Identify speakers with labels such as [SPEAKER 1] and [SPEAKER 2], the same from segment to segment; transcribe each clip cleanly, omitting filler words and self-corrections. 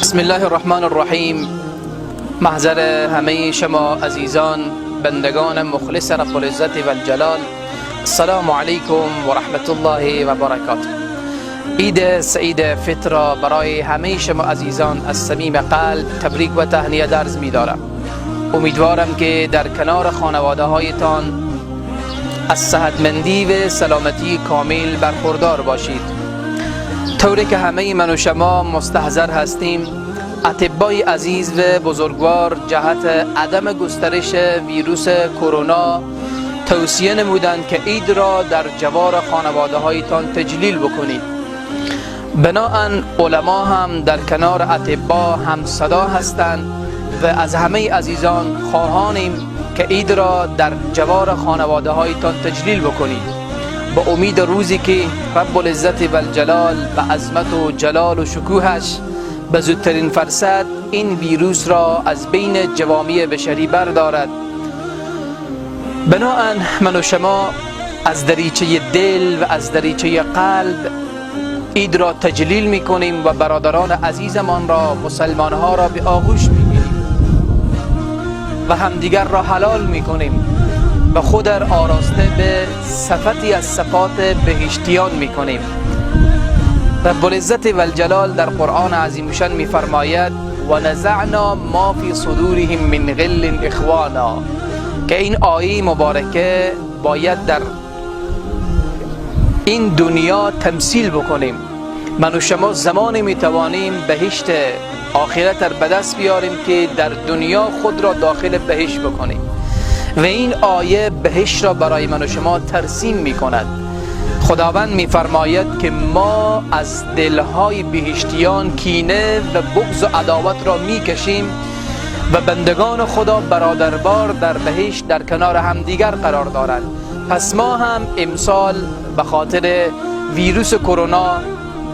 [SPEAKER 1] بسم الله الرحمن الرحیم. محضر همه شما عزیزان بندگان مخلص رب العزت و الجلال، السلام علیکم و رحمت الله و برکاته. عید سعید فطر را برای همه شما عزیزان از صمیم قلب تبریک و تهنیت عرض می دارم. امیدوارم که در کنار خانواده هایتان از صحتمندی و سلامتی کامل برخوردار باشید. طوری که همه من و شما مستحضر هستیم، اطبای عزیز و بزرگوار جهت عدم گسترش ویروس کرونا توصیه نمودند که عید را در جوار خانواده هایتان تجلیل بکنید. بناهن علما هم در کنار اطبا هم صدا هستند و از همه عزیزان خواهانیم که عید را در جوار خانواده هایتان تجلیل بکنید، با امید روزی که رب العزت و الجلال و عظمت و جلال و شکوهش به زودترین فرصت این ویروس را از بین جوامع بشری بردارد. بناهن من و شما از دریچه دل و از دریچه قلب عید را تجلیل میکنیم و برادران عزیزمان را، مسلمان ها را به آغوش میگیریم و همدیگر را حلال میکنیم و خود را آراسته به صفتی از صفات بهشتیان میکنیم. رب العزت و الجلال در قرآن عظیمشان میفرماید و نزعنا ما فی صدورهم من غل اخوانا، که این آیه مبارکه باید در این دنیا تمثیل بکنیم. من و شما زمانی میتوانیم بهشت آخرت را به دست بیاریم که در دنیا خود را داخل بهشت بکنیم و این آیه بهشت را برای من و شما ترسیم می کند. خداوند می فرماید که ما از دلهای بهشتیان کینه و بغض و عداوت را می کشیم و بندگان خدا برادربار در بهشت در کنار همدیگر قرار دارند. پس ما هم امسال به خاطر ویروس کرونا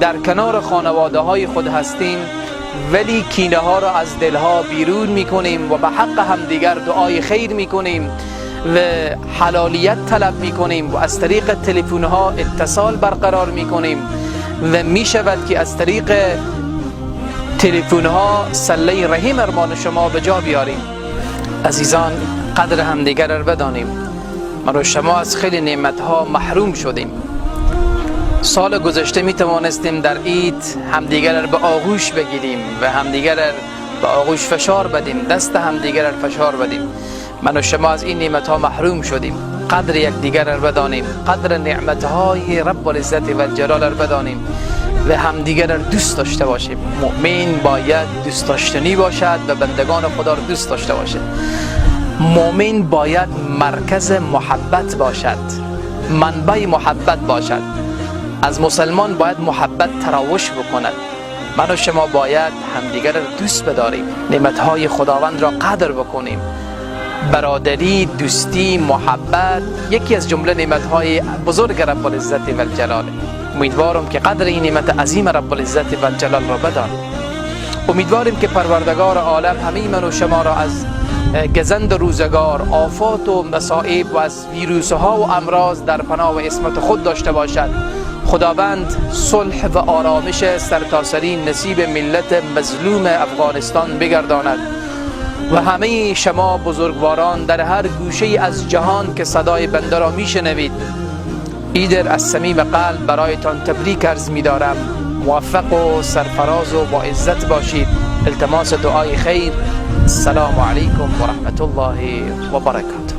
[SPEAKER 1] در کنار خانواده های خود هستیم، ولی کینه ها را از دلها بیرون میکنیم و به حق همدیگر دعای خیر میکنیم و حلالیت طلب میکنیم و از طریق تلفن ها اتصال برقرار میکنیم و میشود که از طریق تلفن ها صله رحم ارمان شما به جا بیاریم. عزیزان، قدر همدیگر را بدانیم. من و شما از خیلی نعمت ها محروم شدیم. سال گذشته می توانستیم در عید همدیگر را به آغوش بگیریم و همدیگر را به آغوش فشار بدیم، دست همدیگر را فشار بدیم. من و شما از این نعمت ها محروم شدیم. قدر یکدیگر را بدانیم، قدر نعمت های رب العزت و الجلال را بدانیم و همدیگر را دوست داشته باشیم. مؤمن باید دوست داشتنی باشد و بندگان خدا را دوست داشته باشد. مؤمن باید مرکز محبت باشد، منبع محبت باشد. از مسلمان باید محبت تراوش بکند. من و شما باید همدیگر را دوست بداریم، نعمتهای خداوند را قدر بکنیم. برادری، دوستی، محبت یکی از جمله نعمتهای بزرگ رب العزت و الجلال. امیدوارم که قدر این نعمت عظیم رب العزت و الجلال را بدانیم. امیدواریم که پروردگار عالم همه من و شما را از گزند روزگار، آفات و مصائب و از ویروس ها و امراض در پناه و عصمت خود داشته باشد. خداوند صلح و آرامش سرتاسری نصیب ملت مظلوم افغانستان بگرداند و همه شما بزرگواران در هر گوشه از جهان که صدای بنده را میشنوید، عید از صمیم قلب برایتان تبریک عرض می‌دارم. موفق و سرفراز و با عزت باشید. التماس دعای خیر. السلام علیکم و رحمت الله و برکاته.